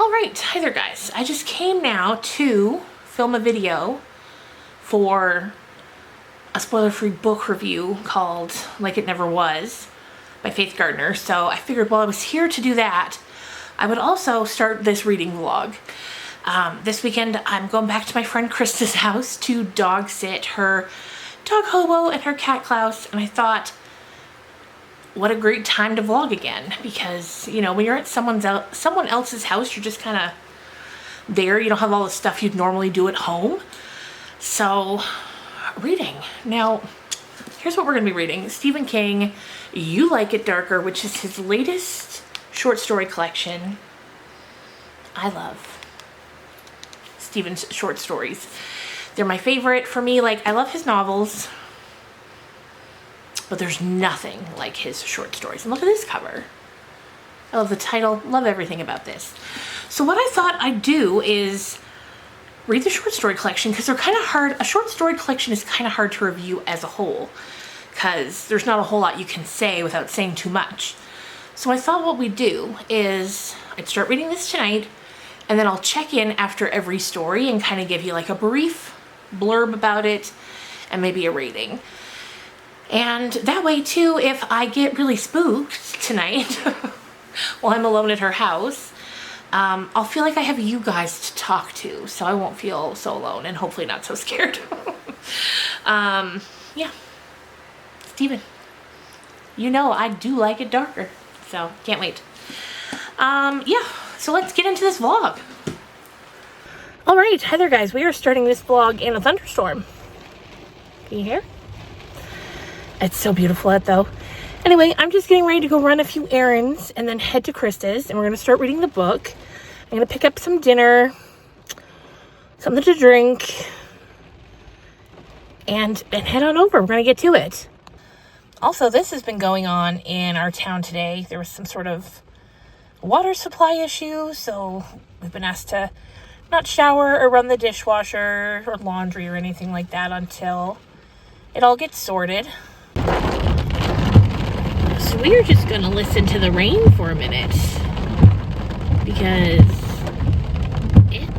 All right, hi there guys. I just came now to film a video for a spoiler-free book review called Like It Never Was by Faith Gardner. So I figured while I was here to do that, I would also start this reading vlog. This weekend I'm going back to my friend Krista's house to dog sit her dog Hobo and her cat Klaus, and I thought, what a great time to vlog again, because you know when you're at someone else's house, you're just kind of there. You don't have all the stuff you'd normally do at home. So reading. Now here's what we're gonna be reading. Stephen King, You Like It Darker, which is his latest short story collection. I love Stephen's short stories. They're my favorite. For me, like, I love his novels, but there's nothing like his short stories. And look at this cover. I love the title, love everything about this. So what I thought I'd do is read the short story collection, because they're kind of hard. A short story collection is kind of hard to review as a whole, because there's not a whole lot you can say without saying too much. So I thought what we'd do is I'd start reading this tonight, and then I'll check in after every story and kind of give you like a brief blurb about it and maybe a rating. And that way too, if I get really spooked tonight while I'm alone at her house, I'll feel like I have you guys to talk to, so I won't feel so alone and hopefully not so scared. Yeah, Stephen, you know I do like it darker, so can't wait. Yeah, so let's get into this vlog. All right, hi there guys, we are starting this vlog in a thunderstorm. Can you hear? It's so beautiful out though. Anyway, I'm just getting ready to go run a few errands and then head to Krista's, and we're gonna start reading the book. I'm gonna pick up some dinner, something to drink, and head on over. We're gonna get to it. Also, this has been going on in our town today. There was some sort of water supply issue, so we've been asked to not shower or run the dishwasher or laundry or anything like that until it all gets sorted. So we're just gonna listen to the rain for a minute, because it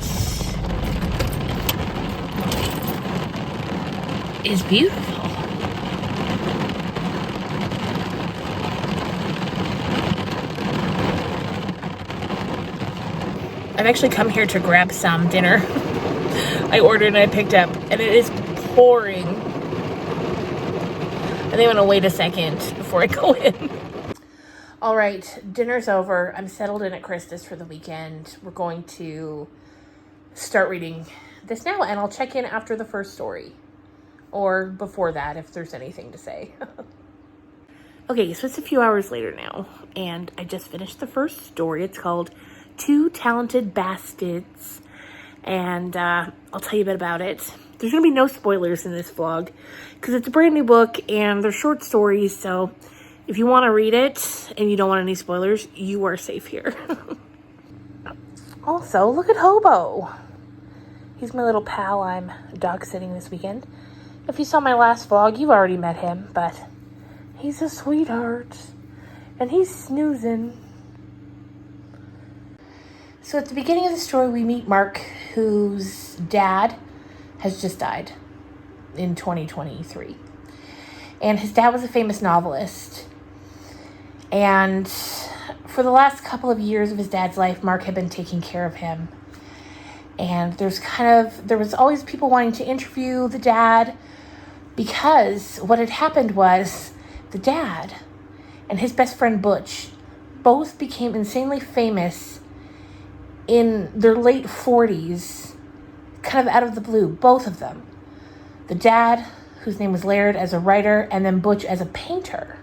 is beautiful. I've actually come here to grab some dinner. I ordered and I picked up, and it is pouring. I think I'm gonna wait a second before I go in. All right, dinner's over. I'm settled in at Krista's for the weekend. We're going to start reading this now, and I'll check in after the first story, or before that if there's anything to say. Okay, so it's a few hours later now, and I just finished the first story. It's called Two Talented Bastards, and I'll tell you a bit about it. There's gonna be no spoilers in this vlog because it's a brand new book and they're short stories, so if you want to read it and you don't want any spoilers, you are safe here. Also, look at Hobo. He's my little pal. I'm dog sitting this weekend. If you saw my last vlog, you've already met him, but he's a sweetheart and he's snoozing. So at the beginning of the story, we meet Mark, whose dad has just died in 2023. And his dad was a famous novelist. And for the last couple of years of his dad's life, Mark had been taking care of him. And there was always people wanting to interview the dad, because what had happened was the dad and his best friend Butch both became insanely famous in their late 40s, kind of out of the blue, both of them. The dad, whose name was Laird, as a writer, and then Butch as a painter.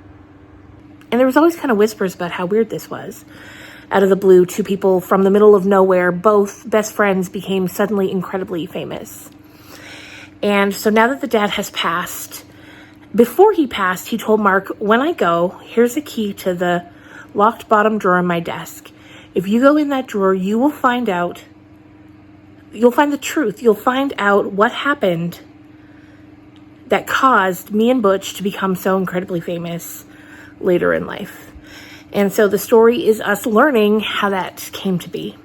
And there was always kind of whispers about how weird this was. Out of the blue, two people from the middle of nowhere, both best friends, became suddenly incredibly famous. And so now that the dad has passed, before he passed, he told Mark, when I go, here's a key to the locked bottom drawer in my desk. If you go in that drawer, you will find out, you'll find the truth. You'll find out what happened that caused me and Butch to become so incredibly famous later in life. And so the story is us learning how that came to be.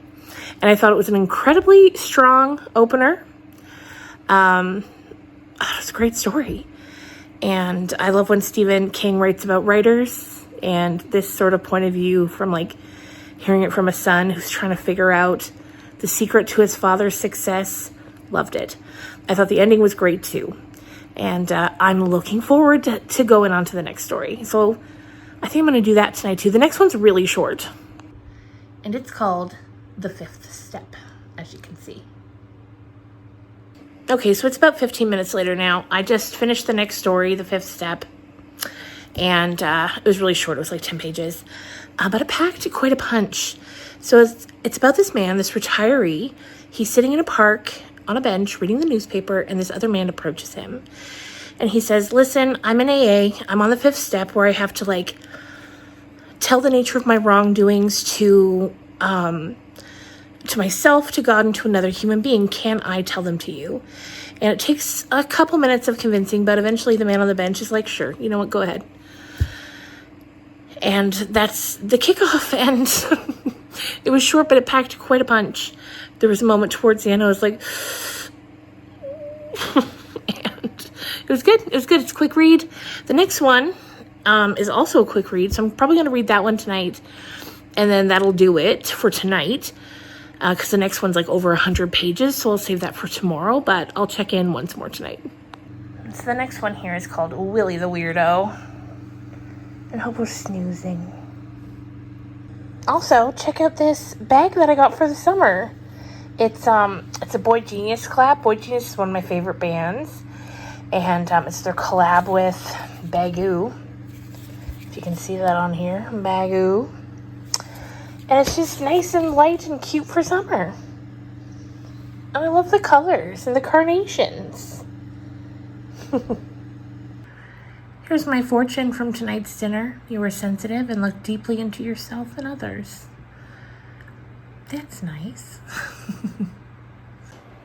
And I thought it was an incredibly strong opener. It's a great story. And I love when Stephen King writes about writers and this sort of point of view from like hearing it from a son who's trying to figure out the secret to his father's success. Loved it. I thought the ending was great too. And I'm looking forward to going on to the next story. So I think I'm going to do that tonight too. The next one's really short. And it's called The Fifth Step, as you can see. Okay, so it's about 15 minutes later now. I just finished the next story, The Fifth Step. And it was really short. It was like 10 pages. But it packed quite a punch. So it's about this man, this retiree. He's sitting in a park on a bench reading the newspaper, and this other man approaches him. And he says, listen, I'm in AA. I'm on the 5th step where I have to like tell the nature of my wrongdoings to myself, to God, and to another human being. Can I tell them to you? And it takes a couple minutes of convincing, but eventually the man on the bench is like, sure, you know what, go ahead. And that's the kickoff. And it was short, but it packed quite a punch. There was a moment towards the end I was like, and it was good. It was good. It's a quick read. The next one is also a quick read, so I'm probably going to read that one tonight, and then that'll do it for tonight, because the next one's like over 100 pages, so I'll save that for tomorrow, but I'll check in once more tonight. So the next one here is called Willie the Weirdo. I hope we're snoozing. Also, check out this bag that I got for the summer. It's a Boy Genius collab. Boy Genius is one of my favorite bands. And it's their collab with Baggu. If you can see that on here. Baggu. And it's just nice and light and cute for summer. And I love the colors and the carnations. Here's my fortune from tonight's dinner. You were sensitive and looked deeply into yourself and others. That's nice.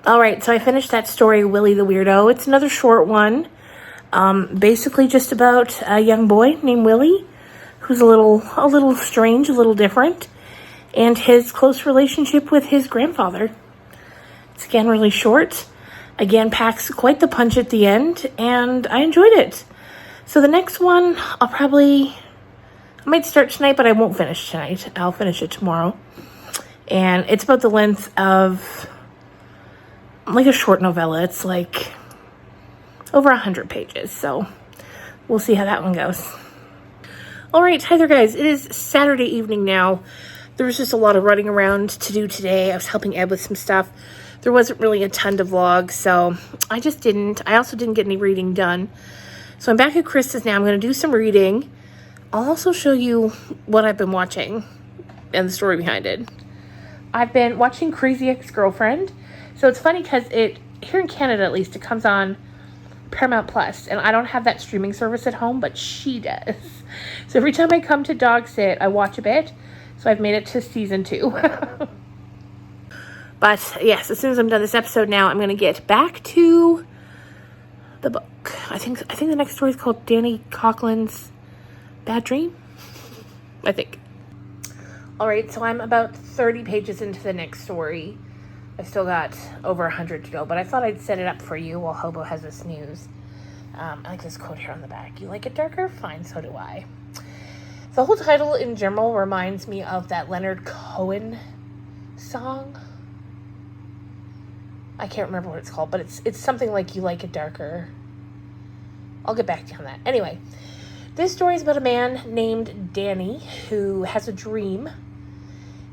All right, so I finished that story, Willie the Weirdo. It's another short one. Basically just about a young boy named Willie, who's a little strange, a little different, and his close relationship with his grandfather. It's again really short. Again, packs quite the punch at the end, and I enjoyed it. So the next one, I might start tonight, but I won't finish tonight. I'll finish it tomorrow. And it's about the length of like a short novella. It's like over 100 pages. So we'll see how that one goes. All right. Hi there, guys. It is Saturday evening now. There was just a lot of running around to do today. I was helping Ed with some stuff. There wasn't really a ton to vlog, so I just didn't. I also didn't get any reading done. So I'm back at Krista's now. I'm going to do some reading. I'll also show you what I've been watching and the story behind it. I've been watching Crazy Ex-Girlfriend. So it's funny because here in Canada at least, it comes on Paramount Plus, and I don't have that streaming service at home, but she does. So every time I come to dog sit, I watch a bit. So I've made it to season 2. But yes, as soon as I'm done this episode now, I'm going to get back to the book. I think the next story is called Danny Coughlin's Bad Dream. I think. All right, so I'm about 30 pages into the next story. I've still got over 100 to go, but I thought I'd set it up for you while Hobo has a snooze. I like this quote here on the back. You like it darker? Fine, so do I. The whole title in general reminds me of that Leonard Cohen song. I can't remember what it's called, but it's something like You Like It Darker. I'll get back to you on that. Anyway, this story is about a man named Danny who has a dream.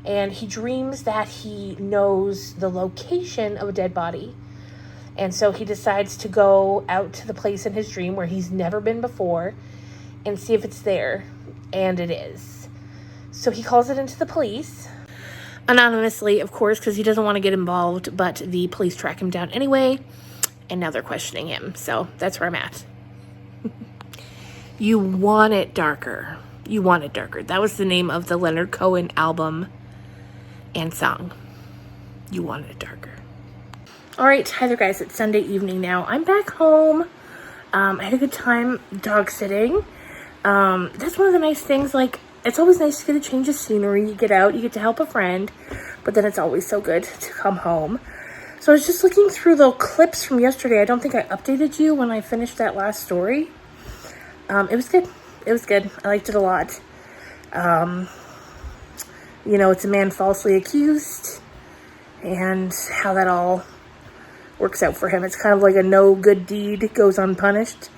And he dreams that he knows the location of a dead body. And so he decides to go out to the place in his dream where he's never been before and see if it's there. And it is. So he calls it into the police. Anonymously, of course, because he doesn't want to get involved. But the police track him down anyway. And now they're questioning him. So that's where I'm at. You Want It Darker. You Want It Darker. That was the name of the Leonard Cohen album and song. You Want It Darker. All right, hi there, guys. It's Sunday evening now. I'm back home. I had a good time dog sitting. That's one of the nice things. Like, it's always nice to get a change of scenery. You get out, you get to help a friend. but then it's always so good to come home. So I was just looking through the clips from yesterday. I don't think I updated you when I finished that last story. It was good. It was good. I liked it a lot. It's a man falsely accused and how that all works out for him. It's kind of like a no good deed goes unpunished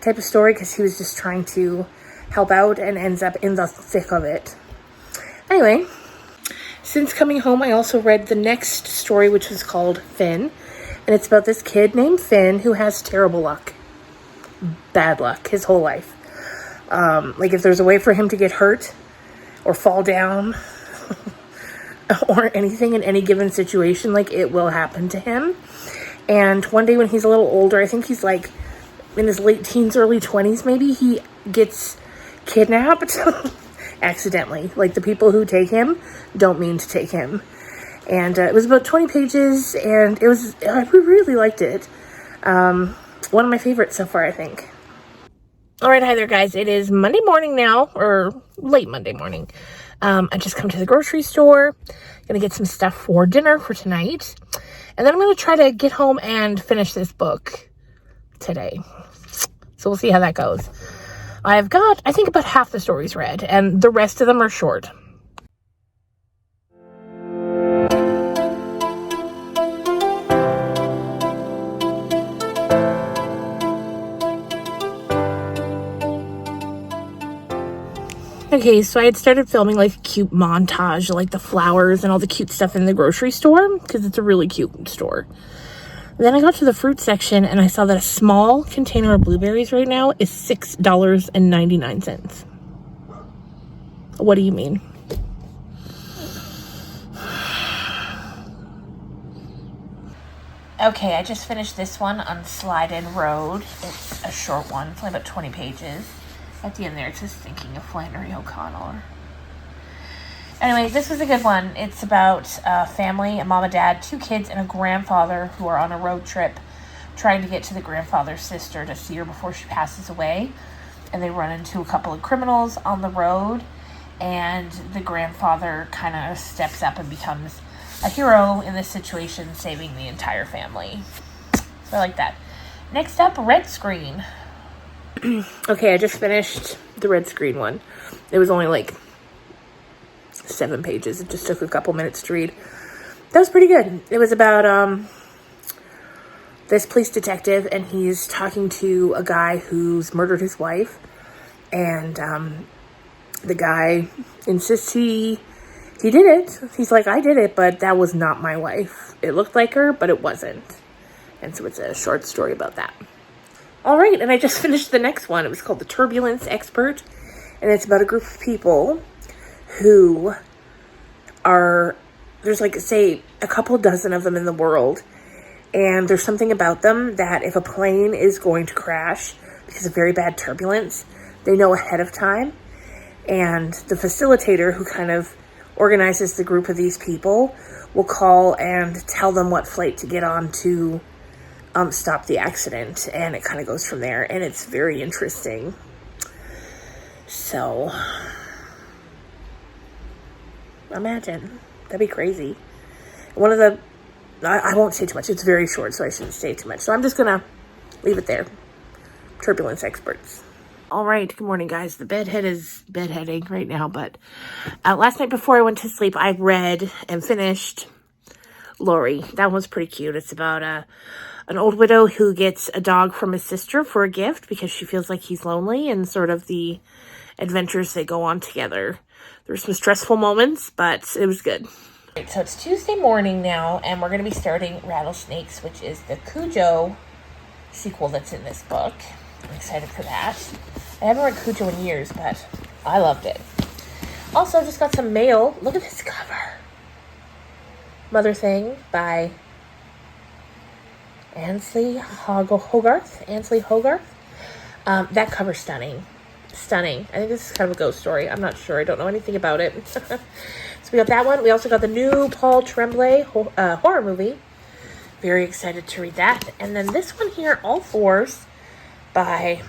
type of story because he was just trying to help out and ends up in the thick of it. Anyway, since coming home, I also read the next story, which was called Finn. And it's about this kid named Finn who has terrible luck. Bad luck his whole life. If there's a way for him to get hurt or fall down or anything in any given situation, it will happen to him. And one day when he's a little older, I think he's in his late teens, early 20s maybe, he gets kidnapped accidentally. The people who take him don't mean to take him. And it was about 20 pages, and I really liked it. One of my favorites so far, I think. All right, hi there, guys. It is Monday morning now, or late Monday morning. I just come to the grocery store, gonna get some stuff for dinner for tonight, and then I'm gonna try to get home and finish this book today. So we'll see how that goes. I've got, I think, about half the stories read, and the rest of them are short. Okay, so I had started filming a cute montage, the flowers and all the cute stuff in the grocery store, because it's a really cute store. Then I got to the fruit section and I saw that a small container of blueberries right now is $6.99. What do you mean? Okay, I just finished this one on Slide In Road. It's a short one, it's only about 20 pages. At the end there, it says Thinking of Flannery O'Connor. Anyway, this was a good one. It's about a family, a mom, a dad, 2 kids, and a grandfather who are on a road trip trying to get to the grandfather's sister to see her before she passes away. And they run into a couple of criminals on the road, and the grandfather kind of steps up and becomes a hero in this situation, saving the entire family. So I like that. Next up, Red Screen. Okay, I just finished the Red Screen one. It was only 7 pages. It just took a couple minutes to read. That was pretty good. It was about this police detective, and he's talking to a guy who's murdered his wife, and the guy insists he did it. He's like, I did it, but that was not my wife. It looked like her, but it wasn't. And so it's a short story about that. All right, and I just finished the next one. It was called The Turbulence Expert, and it's about a group of people who are, there's say a couple dozen of them in the world, and there's something about them that if a plane is going to crash because of very bad turbulence, they know ahead of time, and the facilitator who kind of organizes the group of these people will call and tell them what flight to get on to stop the accident, and it kind of goes from there, and it's very interesting. So imagine, that'd be crazy. One of the, I won't say too much, it's very short, so I shouldn't say too much, so I'm just gonna leave it there. Turbulence Experts. All right, good morning, guys. The bedhead is bedheading right now, but last night before I went to sleep, I read and finished Lori. That one's pretty cute. It's about an old widow who gets a dog from his sister for a gift because she feels like he's lonely, and sort of the adventures they go on together. There's some stressful moments, but it was good. Right, so it's Tuesday morning now, and we're going to be starting Rattlesnakes, which is the Cujo sequel that's in this book. I'm excited for that. I haven't read Cujo in years, but I loved it. Also, just got some mail. Look at this cover. Mother Thing by Ainsley Hogarth. That cover's stunning. Stunning. I think this is kind of a ghost story. I'm not sure. I don't know anything about it. So we got that one. We also got the new Paul Tremblay horror movie. Very excited to read that. And then this one here, All Fours by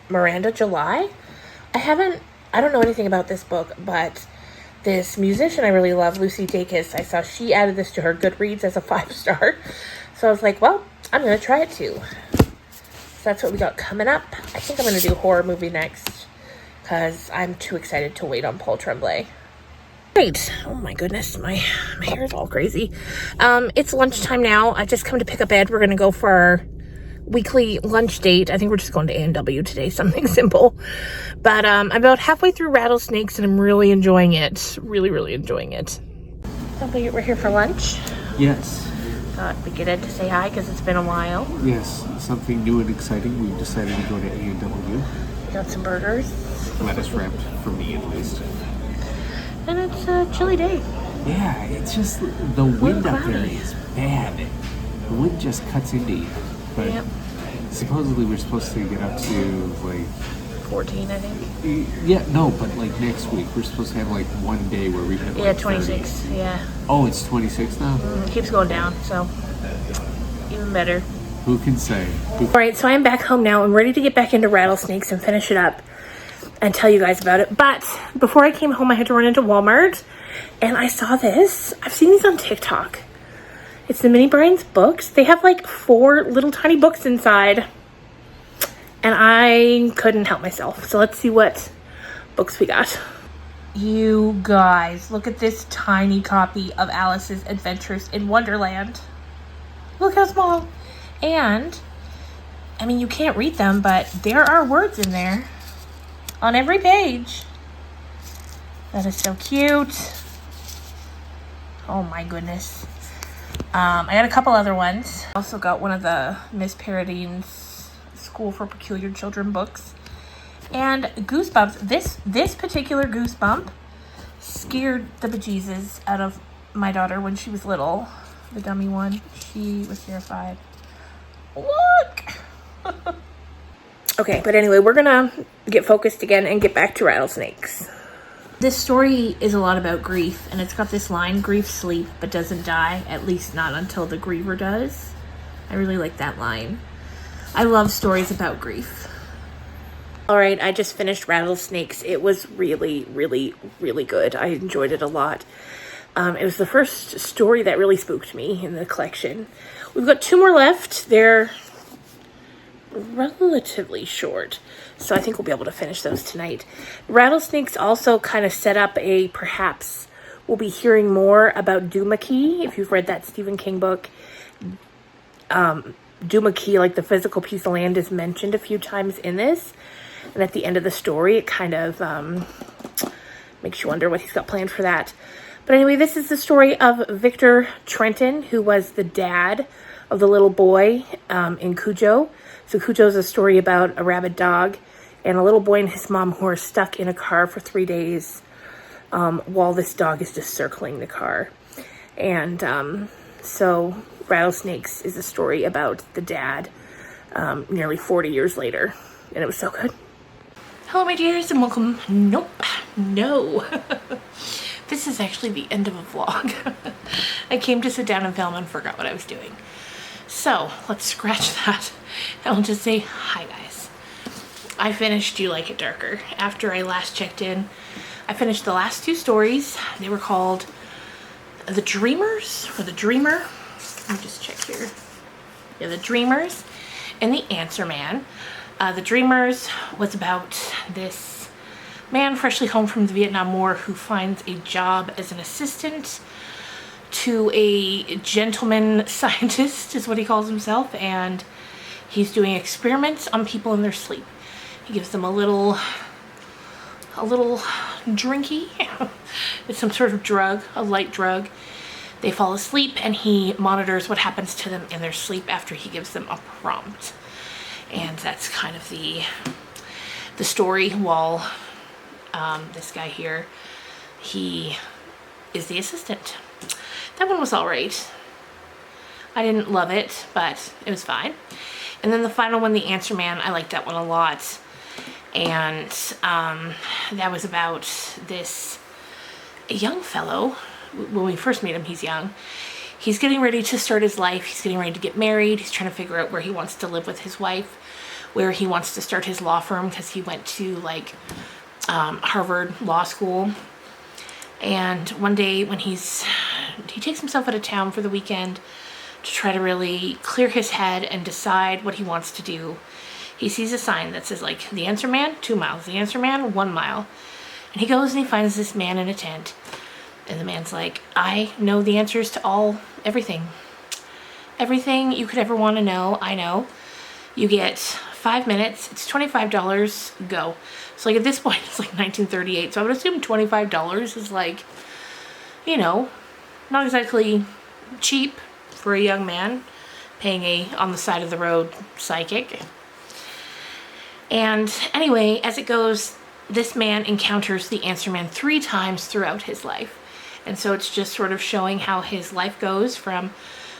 Miranda July. I don't know anything about this book, but this musician I really love, Lucy Dacus. I saw she added this to her Goodreads as a 5-star. So I was like, well, I'm going to try it too. So that's what we got coming up. I think I'm going to do horror movie next because I'm too excited to wait on Paul Tremblay. Great. Oh my goodness, my hair is all crazy. It's lunchtime now. I've just come to pick up Ed. We're going to go for our weekly lunch date. I think we're just going to A&W today, something simple. But I'm about halfway through Rattlesnakes and I'm really enjoying it. Really enjoying it. So we're here for lunch. Yes. Thought we'd get Ed to say hi because it's been a while. Yes, something new and exciting. We've decided to go to A&W. Got some burgers. Lettuce wrapped, for me at least. And it's a chilly day. Yeah, it's just the wind up there is bad. The wind just cuts into you. But yep. Supposedly we're supposed to get up to like 14, I think. Yeah, no, but like next week we're supposed to have like one day where we hit like 26. 30. Yeah. Oh, it's 26 now? It keeps going down, so even better. Who can say? Alright, so I'm back home now. I'm ready to get back into Rattlesnakes and finish it up and tell you guys about it. But before I came home, I had to run into Walmart and I saw this. I've seen these on TikTok. It's the Mini Brains books. They have like 4 little tiny books inside. And I couldn't help myself. So let's see what books we got. You guys, look at this tiny copy of Alice's Adventures in Wonderland. Look how small. And, I mean, you can't read them, but there are words in there on every page. That is so cute. Oh my goodness. I got a couple other ones. I also got one of the Miss Paradine's School for Peculiar Children books. And Goosebumps. This particular Goosebump scared the bejesus out of my daughter when she was little. The dummy one. She was terrified. Look! Okay, but anyway, we're gonna get focused again and get back to Rattlesnakes. This story is a lot about grief, and it's got this line, grief sleep but doesn't die, at least not until the griever does. I really like that line. I love stories about grief. Alright, I just finished Rattlesnakes. It was really good. I enjoyed it a lot. It was the first story that really spooked me in the collection. We've got 2 more left. They're relatively short, so I think we'll be able to finish those tonight. Rattlesnakes also kind of set up perhaps we'll be hearing more about Duma-Key. If you've read that Stephen King book, Duma-Key, like the physical piece of land, is mentioned a few times in this, and at the end of the story it kind of makes you wonder what he's got planned for that. But anyway, this is the story of Victor Trenton, who was the dad of the little boy in Cujo. So Cujo is a story about a rabid dog and a little boy and his mom who are stuck in a car for 3 days while this dog is just circling the car. And so Rattlesnakes is a story about the dad nearly 40 years later. And it was so good. Hello, my dears, and welcome. Nope. No. This is actually the end of a vlog. I came to sit down and film and forgot what I was doing. So let's scratch that. And I'll just say, hi guys. I finished Do You Like It Darker? After I last checked in, I finished the last 2 stories. They were called The Dreamers, or The Dreamer. Let me just check here. Yeah, The Dreamers and The Answer Man. The Dreamers was about this man freshly home from the Vietnam War who finds a job as an assistant to a gentleman scientist, is what he calls himself, and he's doing experiments on people in their sleep. He gives them a little drinky. It's some sort of drug, a light drug. They fall asleep and he monitors what happens to them in their sleep after he gives them a prompt. And that's kind of the story, while this guy here, he is the assistant. That one was alright. I didn't love it, but it was fine. And then the final one, The Answer Man, I liked that one a lot. And that was about this young fellow. When we first meet him, he's young. He's getting ready to start his life. He's getting ready to get married. He's trying to figure out where he wants to live with his wife, where he wants to start his law firm, because he went to like Harvard Law School. And one day when he takes himself out of town for the weekend to try to really clear his head and decide what he wants to do, he sees a sign that says like, the answer man, 2 miles, the answer man, 1 mile. And he goes and he finds this man in a tent. And the man's like, I know the answers to everything. Everything you could ever want to know, I know. You get 5 minutes, it's $25, go. So like at this point, it's like 1938. So I would assume $25 is like, you know, not exactly cheap for a young man paying a on the side of the road psychic. And anyway, as it goes, this man encounters the answer man 3 times throughout his life. And so it's just sort of showing how his life goes from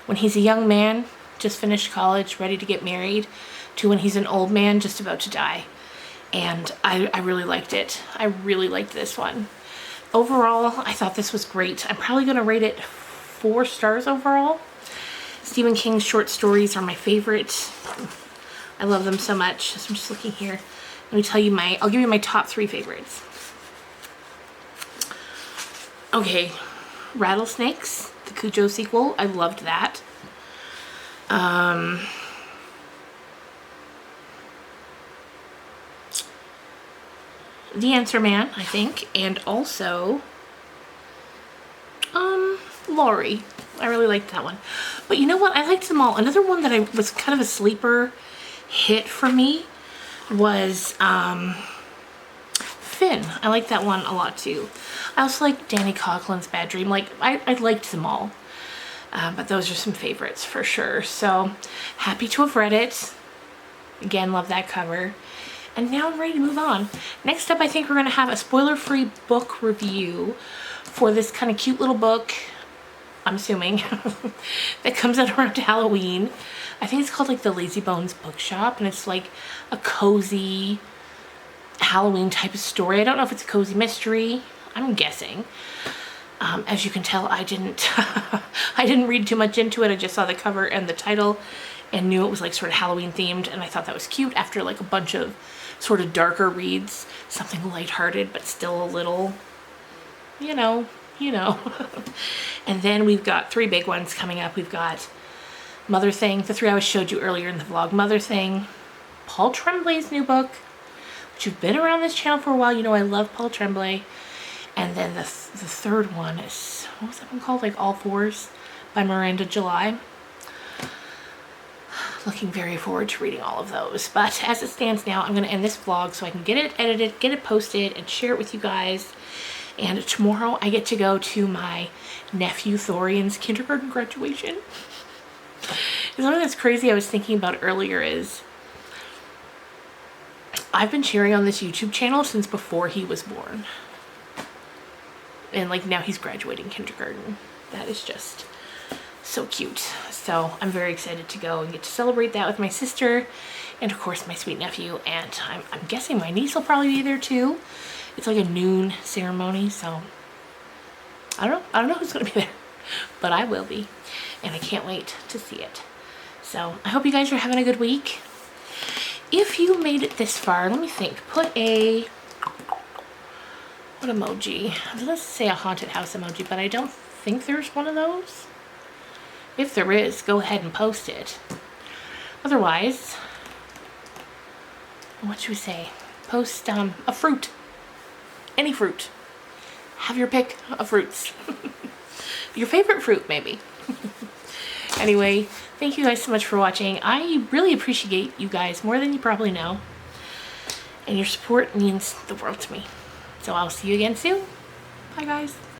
when he's a young man, just finished college, ready to get married, to when he's an old man, just about to die. And I really liked it. I really liked this one. Overall, I thought this was great. I'm probably going to rate it 4 stars overall. Stephen King's short stories are my favorite. I love them so much. So I'm just looking here. Let me tell you I'll give you my top 3 favorites. Okay, Rattlesnakes, the Cujo sequel. I loved that. The Answer Man, I think, and also Laurie. I really liked that one. But you know what? I liked them all. Another one that I was kind of a sleeper hit for me was Finn. I liked that one a lot too. I also like Danny Coughlin's Bad Dream. Like I liked them all. But those are some favorites for sure. So happy to have read it. Again, love that cover. And now I'm ready to move on. Next up, I think we're going to have a spoiler-free book review for this kind of cute little book, I'm assuming, that comes out around Halloween. I think it's called like the Lazy Bones Bookshop, and it's like a cozy Halloween type of story. I don't know if it's a cozy mystery. I'm guessing. As you can tell, I didn't I didn't read too much into it. I just saw the cover and the title and knew it was like sort of Halloween themed, and I thought that was cute after like a bunch of sort of darker reads, something lighthearted but still a little, you know. And then we've got 3 big ones coming up. We've got Mother Thing, the 3 I showed you earlier in the vlog. Mother Thing, Paul Tremblay's new book, which you've been around this channel for a while. You know I love Paul Tremblay. And then the 3rd one is, what was that one called? Like All Fours by Miranda July. Looking very forward to reading all of those. But as it stands now, I'm going to end this vlog so I can get it edited, get it posted, and share it with you guys. And tomorrow I get to go to my nephew Thorian's kindergarten graduation. Something that's crazy I was thinking about earlier is I've been cheering on this YouTube channel since before he was born. And like now he's graduating kindergarten. That is just so cute. So I'm very excited to go and get to celebrate that with my sister and of course my sweet nephew, and I'm guessing my niece will probably be there too. It's like a noon ceremony, so I don't know who's gonna be there, but I will be, and I can't wait to see it. So I hope you guys are having a good week. If you made it this far, let me think, put a, what emoji? Let's say a haunted house emoji, but I don't think there's one of those. If there is, go ahead and post it. Otherwise, what should we say? Post a fruit. Any fruit. Have your pick of fruits. Your favorite fruit, maybe. Anyway, thank you guys so much for watching. I really appreciate you guys more than you probably know. And your support means the world to me. So I'll see you again soon. Bye, guys.